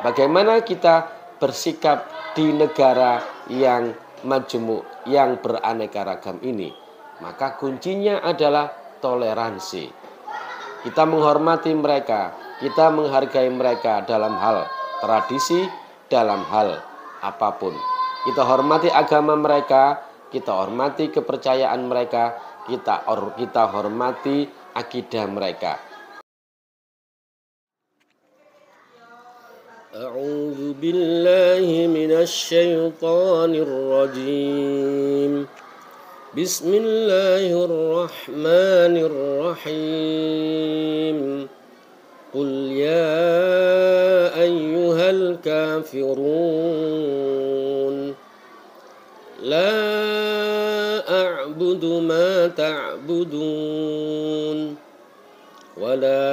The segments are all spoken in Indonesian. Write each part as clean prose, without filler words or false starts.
Bagaimana kita bersikap di negara yang majemuk, yang beraneka ragam ini? Maka kuncinya adalah toleransi. Kita menghormati mereka, kita menghargai mereka dalam hal tradisi, dalam hal apapun. Kita hormati agama mereka, kita hormati kepercayaan mereka, kita hormati akidah mereka. A'udzu billahi minasy syaithanir rajim. Bismillahirrahmanirrahim. Qul ya ayyuhal kafirun la a'budu ma ta'budun wala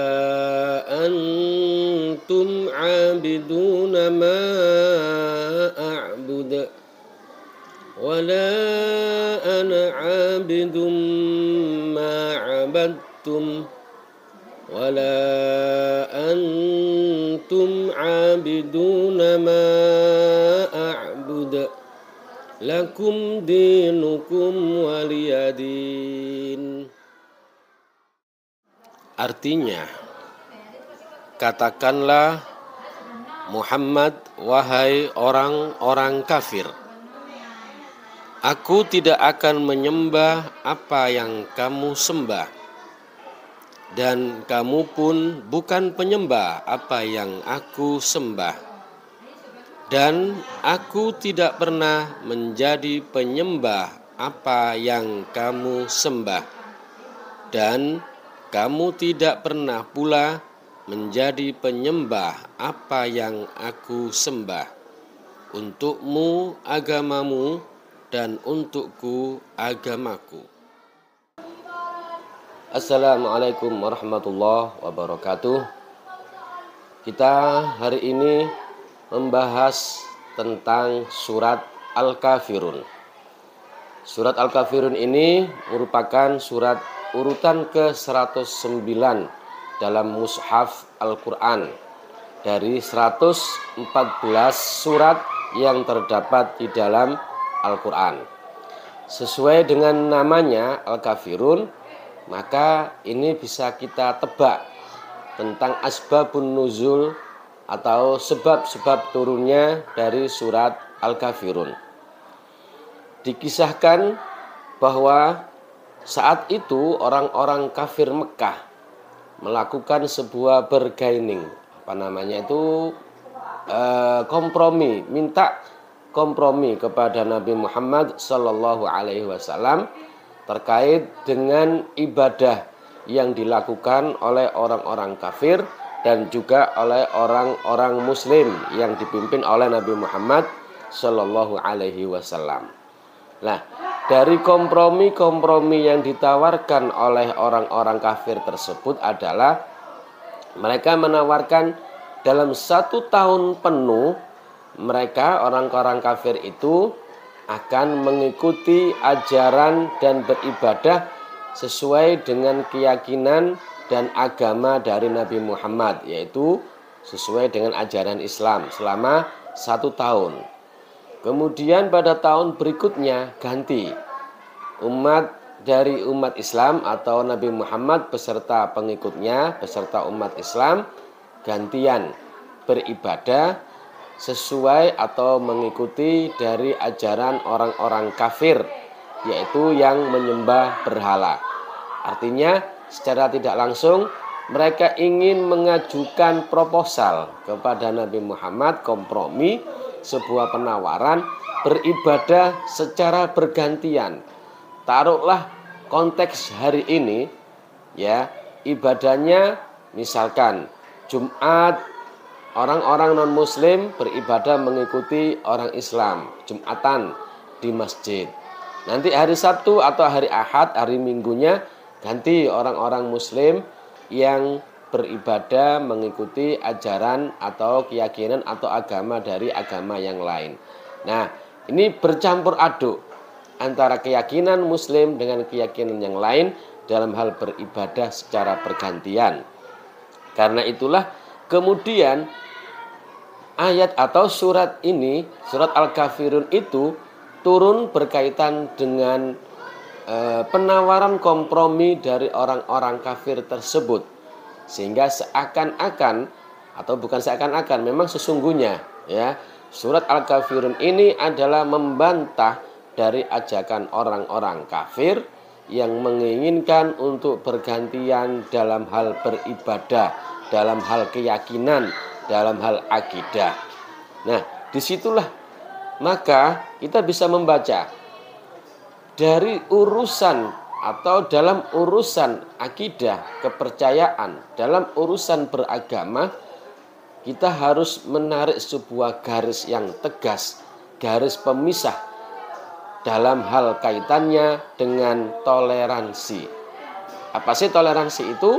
antum 'abiduna ma a'bud wala ana 'abidum ma 'abadtum wala antum 'abiduna ma a'bud lakum dinukum waliyadin. Artinya, katakanlah Muhammad, wahai orang-orang kafir, aku tidak akan menyembah apa yang kamu sembah, dan kamu pun bukan penyembah apa yang aku sembah, dan aku tidak pernah menjadi penyembah apa yang kamu sembah, dan kamu tidak pernah pula menjadi penyembah apa yang aku sembah. Untukmu agamamu, dan untukku agamaku. Assalamualaikum warahmatullahi wabarakatuh. Kita hari ini membahas tentang surat Al-Kafirun. Surat Al-Kafirun ini merupakan surat urutan ke-109 dalam mushaf Al-Quran dari 114 surat yang terdapat di dalam Al-Quran. Sesuai dengan namanya Al-Kafirun, maka ini bisa kita tebak tentang asbabun nuzul atau sebab-sebab turunnya dari surat Al-Kafirun. Dikisahkan bahwa saat itu orang-orang kafir Mekah melakukan sebuah bargaining, kompromi, minta kompromi kepada Nabi Muhammad Sallallahu Alaihi Wasallam terkait dengan ibadah yang dilakukan oleh orang-orang kafir dan juga oleh orang-orang Muslim yang dipimpin oleh Nabi Muhammad Sallallahu Alaihi Wasallam. Nah, dari kompromi-kompromi yang ditawarkan oleh orang-orang kafir tersebut adalah mereka menawarkan dalam 1 tahun penuh mereka orang-orang kafir itu akan mengikuti ajaran dan beribadah sesuai dengan keyakinan dan agama dari Nabi Muhammad, yaitu sesuai dengan ajaran Islam selama 1 tahun. Kemudian pada tahun berikutnya ganti, umat Islam atau Nabi Muhammad beserta pengikutnya, beserta umat Islam gantian beribadah sesuai atau mengikuti dari ajaran orang-orang kafir, yaitu yang menyembah berhala. Artinya secara tidak langsung mereka ingin mengajukan proposal kepada Nabi Muhammad, kompromi, sebuah penawaran beribadah secara bergantian. Taruhlah konteks hari ini, ya, ibadahnya misalkan Jumat orang-orang non-muslim beribadah mengikuti orang Islam, Jumatan di masjid. Nanti hari Sabtu atau hari Ahad, hari Minggunya ganti orang-orang muslim yang beribadah mengikuti ajaran atau keyakinan atau agama dari agama yang lain. Nah, ini bercampur aduk antara keyakinan muslim dengan keyakinan yang lain dalam hal beribadah secara bergantian. Karena itulah kemudian ayat atau surat ini, surat Al-Kafirun itu turun berkaitan dengan penawaran kompromi dari orang-orang kafir tersebut. Sehingga seakan-akan, atau bukan seakan-akan, memang sesungguhnya ya, surat Al-Kafirun ini adalah membantah dari ajakan orang-orang kafir yang menginginkan untuk bergantian dalam hal beribadah, dalam hal keyakinan, dalam hal akidah. Nah, disitulah maka kita bisa membaca dari urusan atau dalam urusan akidah, kepercayaan, dalam urusan beragama, kita harus menarik sebuah garis yang tegas, garis pemisah dalam hal kaitannya dengan toleransi. Apa sih toleransi itu?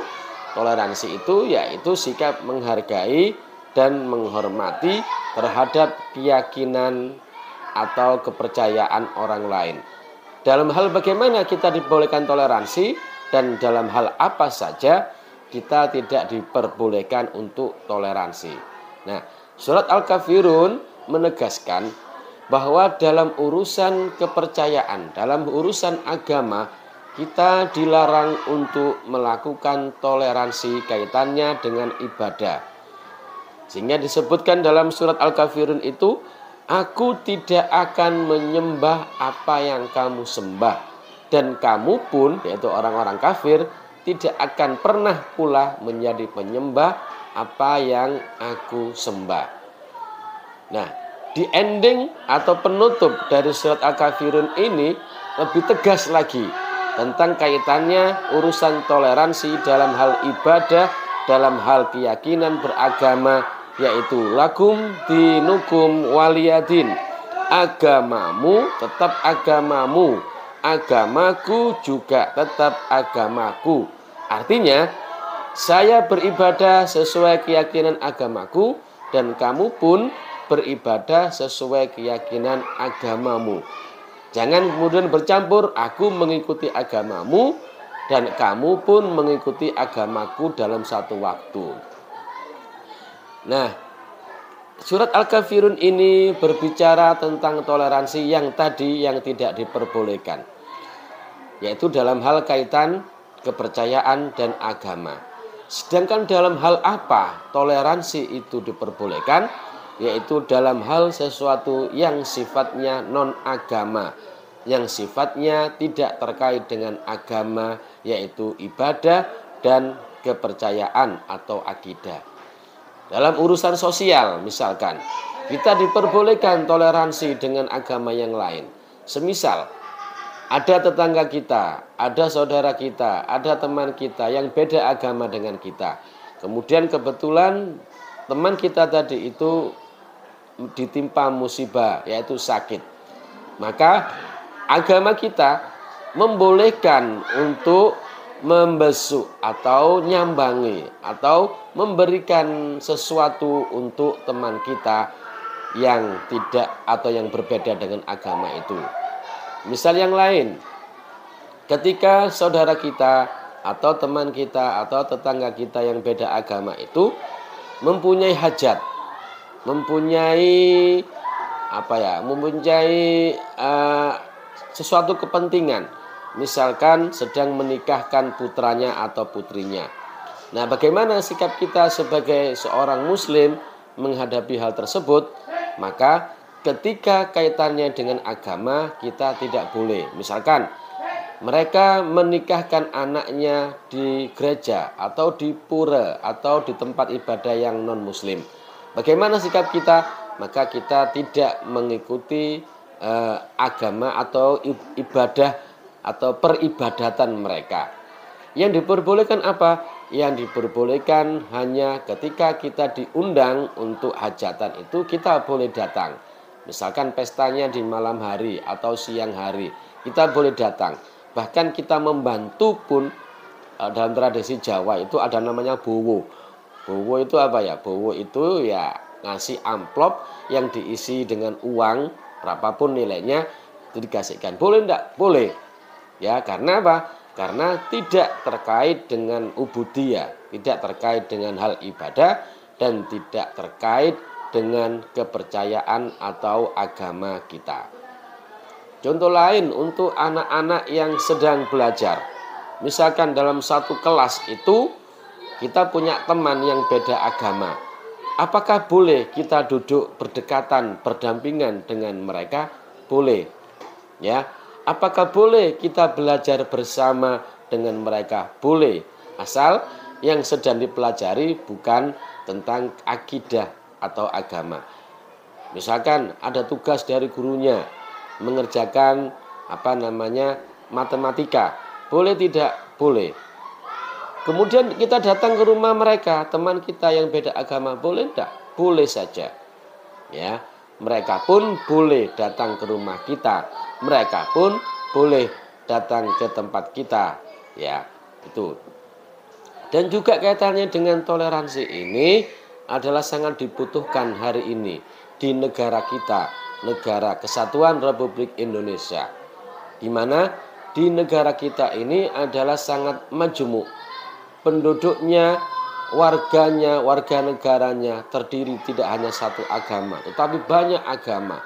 Toleransi itu yaitu sikap menghargai dan menghormati terhadap keyakinan atau kepercayaan orang lain. Dalam hal bagaimana kita dibolehkan toleransi dan dalam hal apa saja kita tidak diperbolehkan untuk toleransi. Nah, surat Al-Kafirun menegaskan bahwa dalam urusan kepercayaan, dalam urusan agama, kita dilarang untuk melakukan toleransi kaitannya dengan ibadah. Sehingga disebutkan dalam surat Al-Kafirun itu, aku tidak akan menyembah apa yang kamu sembah, dan kamu pun, yaitu orang-orang kafir, tidak akan pernah pula menjadi penyembah apa yang aku sembah. Nah, di ending atau penutup dari surat Al-Kafirun ini lebih tegas lagi tentang kaitannya urusan toleransi dalam hal ibadah, dalam hal keyakinan beragama, yaitu lakum dinukum waliyadin, agamamu tetap agamamu, agamaku juga tetap agamaku. Artinya saya beribadah sesuai keyakinan agamaku dan kamu pun beribadah sesuai keyakinan agamamu. Jangan kemudian bercampur, aku mengikuti agamamu dan kamu pun mengikuti agamaku dalam satu waktu. Nah, surat Al-Kafirun ini berbicara tentang toleransi yang tadi yang tidak diperbolehkan, yaitu dalam hal kaitan kepercayaan dan agama. Sedangkan dalam hal apa toleransi itu diperbolehkan, yaitu dalam hal sesuatu yang sifatnya non-agama, yang sifatnya tidak terkait dengan agama, yaitu ibadah dan kepercayaan atau akidah. Dalam urusan sosial misalkan, kita diperbolehkan toleransi dengan agama yang lain. Semisal ada tetangga kita, ada saudara kita, ada teman kita yang beda agama dengan kita. Kemudian kebetulan teman kita tadi itu ditimpa musibah, yaitu sakit. Maka agama kita membolehkan untuk membesuk atau nyambangi atau memberikan sesuatu untuk teman kita yang tidak atau yang berbeda dengan agama itu. Misal yang lain, ketika saudara kita atau teman kita atau tetangga kita yang beda agama itu mempunyai hajat, mempunyai sesuatu kepentingan, misalkan sedang menikahkan putranya atau putrinya. Nah, bagaimana sikap kita sebagai seorang muslim menghadapi hal tersebut? Maka ketika kaitannya dengan agama, kita tidak boleh. Misalkan mereka menikahkan anaknya di gereja atau di pura atau di tempat ibadah yang non muslim. Bagaimana sikap kita? Maka kita tidak mengikuti agama atau ibadah atau peribadatan mereka. Yang diperbolehkan apa? Yang diperbolehkan hanya ketika kita diundang untuk hajatan itu kita boleh datang. Misalkan pestanya di malam hari atau siang hari, kita boleh datang. Bahkan kita membantu pun, dalam tradisi Jawa itu ada namanya bowo. Bowo itu apa ya? Bowo itu ya ngasih amplop yang diisi dengan uang berapapun nilainya, itu dikasihkan. Boleh enggak? Boleh. Ya, karena apa? Karena tidak terkait dengan ubudiyah, tidak terkait dengan hal ibadah dan tidak terkait dengan kepercayaan atau agama kita. Contoh lain untuk anak-anak yang sedang belajar. Misalkan dalam satu kelas itu kita punya teman yang beda agama. Apakah boleh kita duduk berdekatan, berdampingan dengan mereka? Boleh. Ya. Apakah boleh kita belajar bersama dengan mereka? Boleh. Asal yang sedang dipelajari bukan tentang akidah atau agama. Misalkan ada tugas dari gurunya mengerjakan matematika. Boleh tidak? Boleh. Kemudian kita datang ke rumah mereka, teman kita yang beda agama, boleh tidak? Boleh saja. Ya, mereka pun boleh datang ke rumah kita. Mereka pun boleh datang ke tempat kita. Ya, itu. Dan juga kaitannya dengan toleransi ini adalah sangat dibutuhkan hari ini di negara kita, Negara Kesatuan Republik Indonesia. Di mana di negara kita ini adalah sangat majemuk. Penduduknya, warganya, warga negaranya terdiri tidak hanya satu agama, tetapi banyak agama.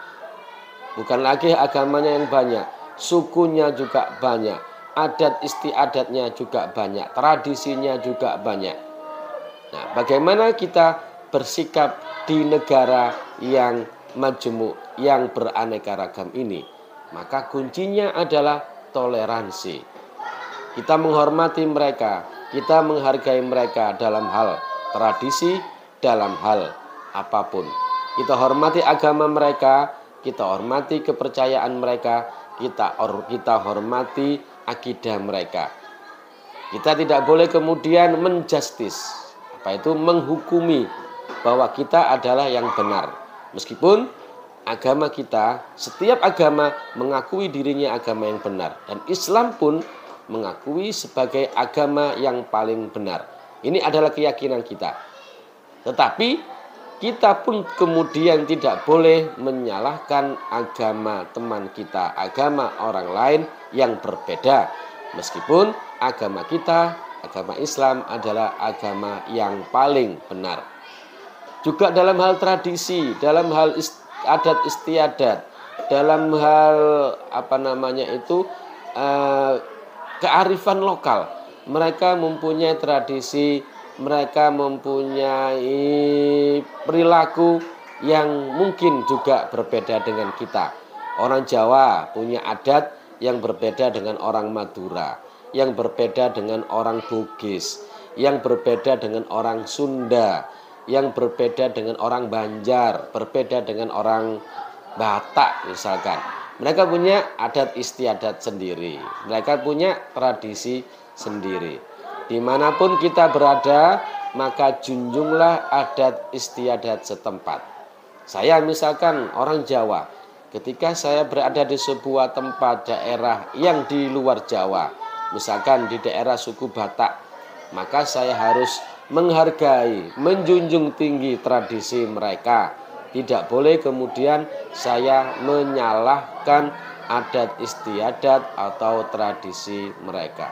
Bukan lagi agamanya yang banyak, sukunya juga banyak, adat istiadatnya juga banyak, tradisinya juga banyak. Nah, bagaimana kita bersikap di negara yang majemuk, yang beraneka ragam ini? Maka kuncinya adalah toleransi. Kita menghormati mereka, kita menghargai mereka dalam hal tradisi, dalam hal apapun. Kita hormati agama mereka, kita hormati kepercayaan mereka, kita hormati akidah mereka. Kita tidak boleh kemudian menjustis, menghukumi bahwa kita adalah yang benar. Meskipun agama kita, setiap agama mengakui dirinya agama yang benar. Dan Islam pun mengakui sebagai agama yang paling benar. Ini adalah keyakinan kita. Tetapi kita pun kemudian tidak boleh menyalahkan agama teman kita, agama orang lain yang berbeda. Meskipun agama kita, agama Islam adalah agama yang paling benar. Juga dalam hal tradisi, dalam hal adat istiadat, dalam hal kearifan lokal. Mereka mempunyai tradisi, mereka mempunyai perilaku yang mungkin juga berbeda dengan kita. Orang Jawa punya adat yang berbeda dengan orang Madura, yang berbeda dengan orang Bugis, yang berbeda dengan orang Sunda, yang berbeda dengan orang Banjar, berbeda dengan orang Batak misalkan. Mereka punya adat istiadat sendiri. Mereka punya tradisi sendiri. Dimanapun kita berada, maka junjunglah adat istiadat setempat. Saya misalkan orang Jawa. Ketika saya berada di sebuah tempat daerah yang di luar Jawa, misalkan di daerah suku Batak, maka saya harus menghargai, menjunjung tinggi tradisi mereka. Tidak boleh kemudian saya menyalahkan adat istiadat atau tradisi mereka.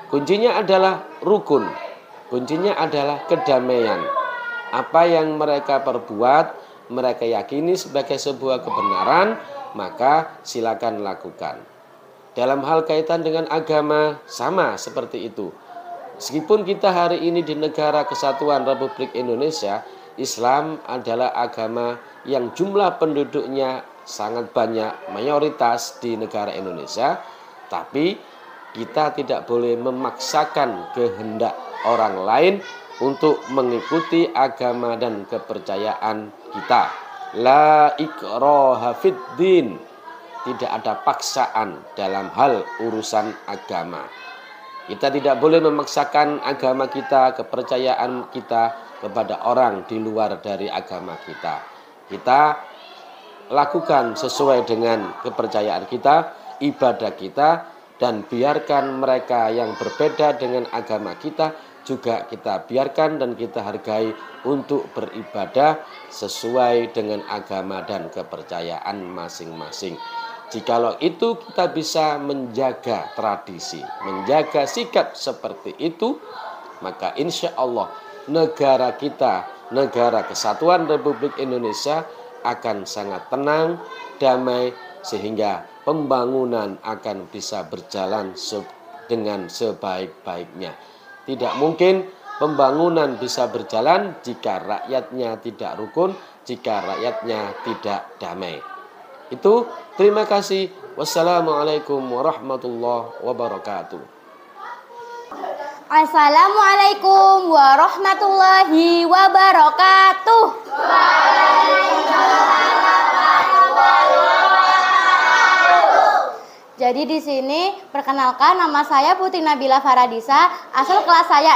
Kuncinya adalah rukun. Kuncinya adalah kedamaian. Apa yang mereka perbuat, mereka yakini sebagai sebuah kebenaran, maka silakan lakukan. Dalam hal kaitan dengan agama, sama seperti itu. Meskipun kita hari ini di Negara Kesatuan Republik Indonesia, Islam adalah agama yang jumlah penduduknya sangat banyak, mayoritas di negara Indonesia, tapi kita tidak boleh memaksakan kehendak orang lain untuk mengikuti agama dan kepercayaan kita. La ikraha fid din. Tidak ada paksaan dalam hal urusan agama. Kita tidak boleh memaksakan agama kita, kepercayaan kita kepada orang di luar dari agama kita. Kita lakukan sesuai dengan kepercayaan kita, ibadah kita, dan biarkan mereka yang berbeda dengan agama kita juga kita biarkan dan kita hargai untuk beribadah sesuai dengan agama dan kepercayaan masing-masing. Jikalau itu kita bisa menjaga tradisi, menjaga sikap seperti itu, maka insya Allah negara kita negara kesatuan Republik Indonesia akan sangat tenang, damai, sehingga pembangunan akan bisa berjalan dengan sebaik-baiknya. Tidak mungkin pembangunan bisa berjalan jika rakyatnya tidak rukun, jika rakyatnya tidak damai. Itu, terima kasih. Wassalamualaikum warahmatullahi wabarakatuh. Assalamualaikum warahmatullahi wabarakatuh. Jadi di sini perkenalkan, nama saya Putri Nabila Faradisa, asal kelas saya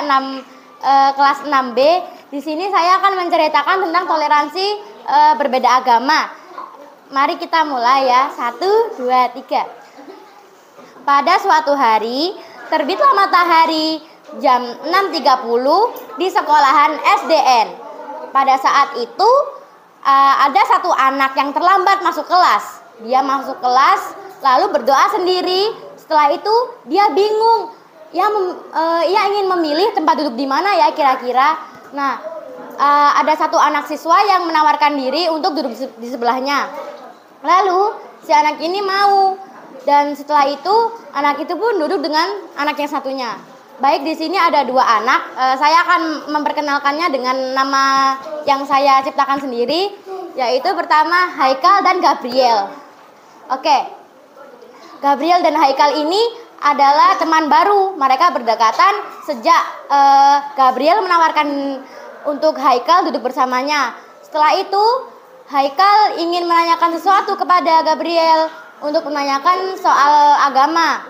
kelas 6B. Di sini saya akan menceritakan tentang toleransi berbeda agama. Mari kita mulai ya. 1, 2, 3. Pada suatu hari, terbitlah matahari jam 6.30 di sekolahan SDN. Pada saat itu ada satu anak yang terlambat masuk kelas. Dia masuk kelas lalu berdoa sendiri. Setelah itu dia bingung. Ia ingin memilih tempat duduk di mana ya kira-kira. Nah, ada satu anak siswa yang menawarkan diri untuk duduk di sebelahnya. Lalu si anak ini mau, dan setelah itu anak itu pun duduk dengan anak yang satunya. Baik, di sini ada dua anak. Saya akan memperkenalkannya dengan nama yang saya ciptakan sendiri, yaitu pertama Haikal dan Gabriel. Oke, Gabriel dan Haikal ini adalah teman baru. Mereka berdekatan sejak Gabriel menawarkan untuk Haikal duduk bersamanya. Setelah itu Haikal ingin menanyakan sesuatu kepada Gabriel untuk menanyakan soal agama.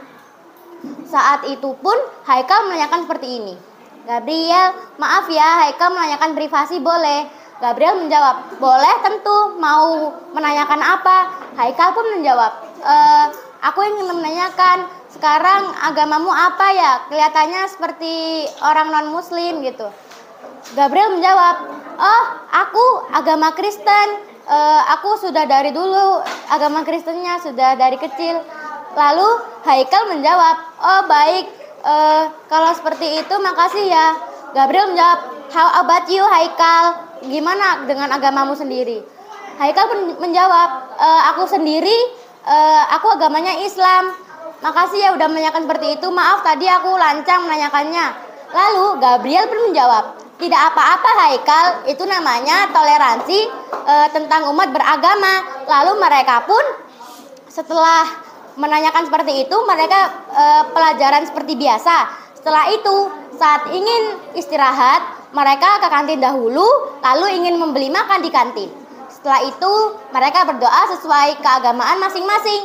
Saat itu pun Haikal menanyakan seperti ini. Gabriel, maaf ya, Haikal menanyakan privasi boleh? Gabriel menjawab, boleh tentu, mau menanyakan apa? Haikal pun menjawab, aku ingin menanyakan, sekarang agamamu apa ya? Kelihatannya seperti orang non-muslim gitu. Gabriel menjawab, oh aku agama Kristen. Aku sudah dari dulu agama Kristennya, sudah dari kecil. Lalu Haikal menjawab, oh baik, kalau seperti itu makasih ya. Gabriel menjawab, how about you Haikal? Gimana dengan agamamu sendiri? Haikal pun menjawab, aku sendiri, aku agamanya Islam. Makasih ya udah menanyakan seperti itu, maaf tadi aku lancang menanyakannya. Lalu Gabriel pun menjawab, tidak apa-apa Haikal, itu namanya toleransi tentang umat beragama. Lalu mereka pun setelah menanyakan seperti itu, mereka pelajaran seperti biasa. Setelah itu, saat ingin istirahat, mereka ke kantin dahulu, lalu ingin membeli makan di kantin. Setelah itu, mereka berdoa sesuai keagamaan masing-masing.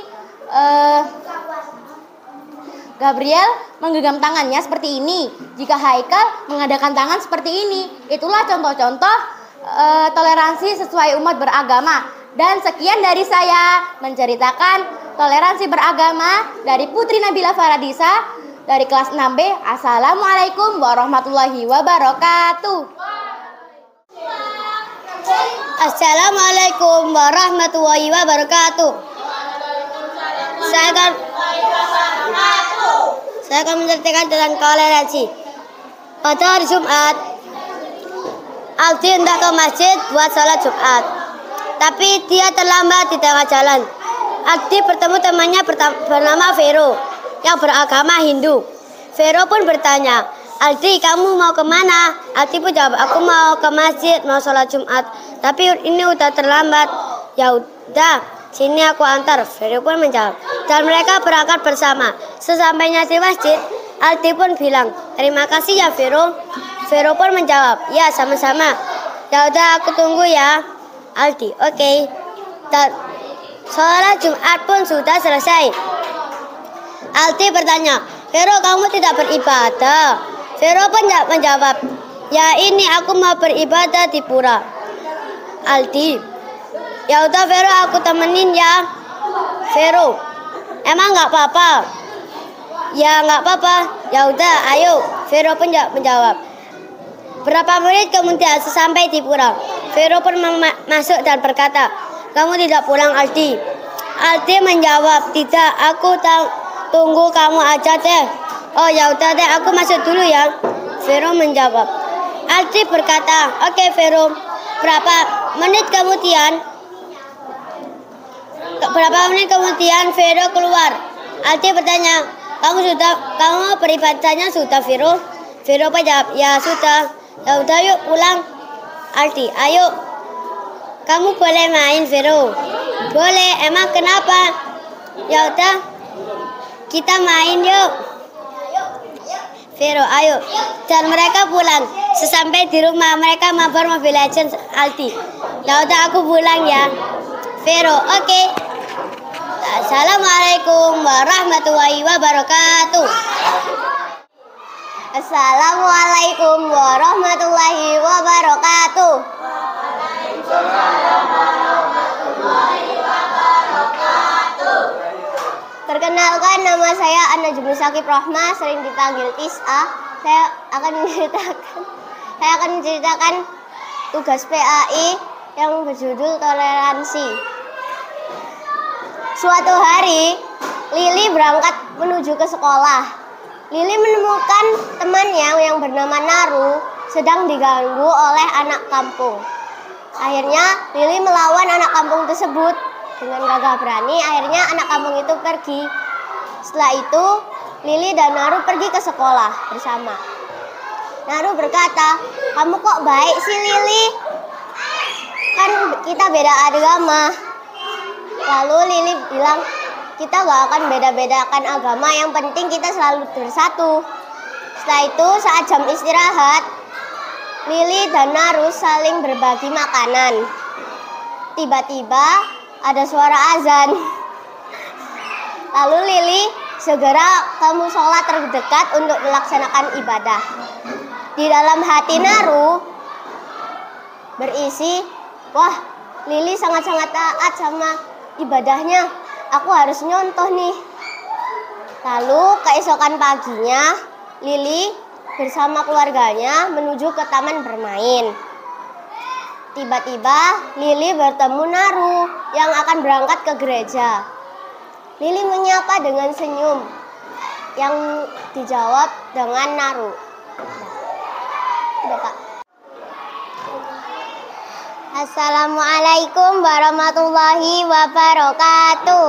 Gabriel menggenggam tangannya seperti ini. Jika Haikal mengadakan tangan seperti ini. Itulah contoh-contoh toleransi sesuai umat beragama. Dan sekian dari saya menceritakan toleransi beragama dari Putri Nabila Faradisa dari kelas 6B. Assalamualaikum warahmatullahi wabarakatuh. Assalamualaikum warahmatullahi wabarakatuh. Saya akan menceritakan tentang toleransi. Pada hari Jumat, Aldi hendak ke masjid buat sholat Jumat, tapi dia terlambat di tengah jalan. Aldi bertemu temannya bernama Vero yang beragama Hindu. Vero pun bertanya, Aldi kamu mau kemana? Aldi pun jawab, aku mau ke masjid, mau sholat Jumat, tapi ini udah terlambat. Ya udah, sini aku antar. Vero pun menjawab, dan mereka berangkat bersama. Sesampainya di masjid, Aldi pun bilang, terima kasih ya Vero. Vero pun menjawab, ya sama-sama. Ya udah aku tunggu ya Aldi. Oke. Dan sholat Jumat pun sudah selesai. Aldi bertanya, Vero kamu tidak beribadah? Vero pun menjawab, ya ini aku mau beribadah di pura. Aldi, ya udah Vero aku temenin ya. Vero, emang nggak apa-apa? Ya nggak apa-apa. Ya udah, ayo. Vero pun menjawab. Berapa menit kemudian sesampai di pura, Vero pun masuk dan berkata, kamu tidak pulang Aldi? Aldi menjawab, tidak, aku tunggu kamu aja deh. Oh ya udah deh, aku masuk dulu ya. Vero menjawab, Alti berkata, "Oke, Vero." Berapa menit kemudian Vero keluar. Alti bertanya, "Kamu beribadahnya sudah, Vero?" Vero jawab, "Ya sudah." "Ya udah, yuk pulang." Alti, "Ayo." "Kamu boleh main, Vero." "Boleh, emang kenapa?" "Ya udah, kita main yuk." Vero, "Ayo." Dan mereka pulang. Sesampai di rumah mereka mabar Mobile Legends. Alti, "Ya udah, aku pulang ya." Vero, "Oke." Assalamualaikum warahmatullahi wabarakatuh. Assalamualaikum warahmatullahi wabarakatuh. Perkenalkan, nama saya Ana Jumni Sakib Rahma, sering dipanggil Is'a. Saya akan menceritakan tugas PAI yang berjudul toleransi. Suatu hari, Lili berangkat menuju ke sekolah. Lili menemukan temannya yang bernama Naru sedang diganggu oleh anak kampung. Akhirnya Lili melawan anak kampung tersebut. Dengan gagah berani, akhirnya anak kampung itu pergi. Setelah itu, Lili dan Naru pergi ke sekolah bersama. Naru berkata, "Kamu kok baik sih, Lili? Kan kita beda agama." Lalu Lili bilang, "Kita gak akan beda-bedakan agama, yang penting kita selalu bersatu." Setelah itu, saat jam istirahat, Lili dan Naru saling berbagi makanan. Tiba-tiba ada suara azan. Lalu Lili segera ke musola terdekat untuk melaksanakan ibadah. Di dalam hati Naru berisi, "Wah, Lili sangat-sangat taat sama ibadahnya. Aku harus nyontoh nih." Lalu keesokan paginya, Lili bersama keluarganya menuju ke taman bermain. Tiba-tiba Lili bertemu Naru yang akan berangkat ke gereja. Lili menyapa dengan senyum yang dijawab dengan Naru. Udah, Pak. Assalamualaikum warahmatullahi wabarakatuh.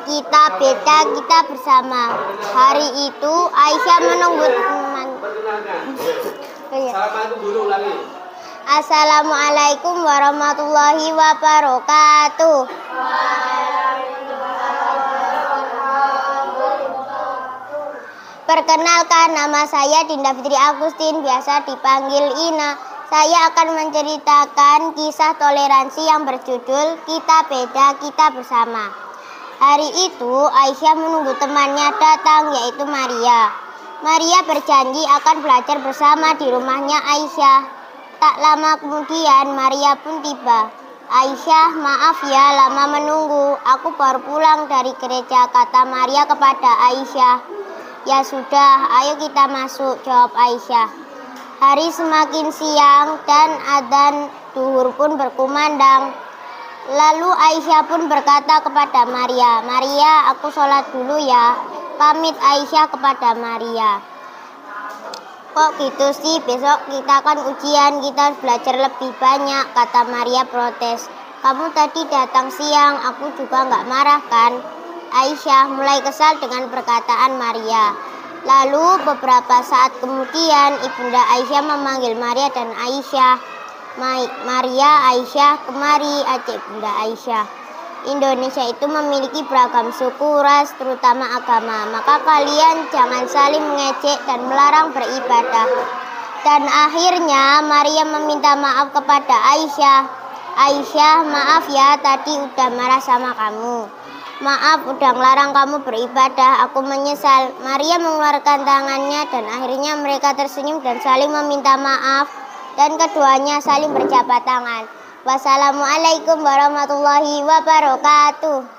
Kita beda, kita bersama. Hari itu Aisyah menunggu teman. Assalamualaikum warahmatullahi wabarakatuh. Perkenalkan, nama saya Dinda Fitri Agustin, biasa dipanggil Ina. Saya akan menceritakan kisah toleransi yang berjudul Kita Beda, Kita Bersama. Hari itu Aisyah menunggu temannya datang, yaitu Maria. Maria berjanji akan belajar bersama di rumahnya Aisyah. Tak lama kemudian Maria pun tiba. "Aisyah, maaf ya lama menunggu. Aku baru pulang dari gereja," kata Maria kepada Aisyah. "Ya sudah, ayo kita masuk," jawab Aisyah. Hari semakin siang dan adzan zuhur pun berkumandang. Lalu Aisyah pun berkata kepada Maria, "Maria, aku sholat dulu ya." Pamit Aisyah kepada Maria. "Kok gitu sih, besok kita kan ujian, kita harus belajar lebih banyak," kata Maria protes. "Kamu tadi datang siang, aku juga nggak marah kan?" Aisyah mulai kesal dengan perkataan Maria. Lalu beberapa saat kemudian Ibunda Aisyah memanggil Maria dan Aisyah. "Maria, Aisyah, kemari," ajak Bunda Aisyah. "Indonesia itu memiliki beragam suku, ras, terutama agama. Maka kalian jangan saling mengejek dan melarang beribadah." Dan akhirnya Maria meminta maaf kepada Aisyah. "Aisyah, maaf ya, tadi udah marah sama kamu. Maaf udah ngelarang kamu beribadah, aku menyesal." Maria mengeluarkan tangannya dan akhirnya mereka tersenyum dan saling meminta maaf. Dan keduanya saling berjabat tangan. Wassalamualaikum warahmatullahi wabarakatuh.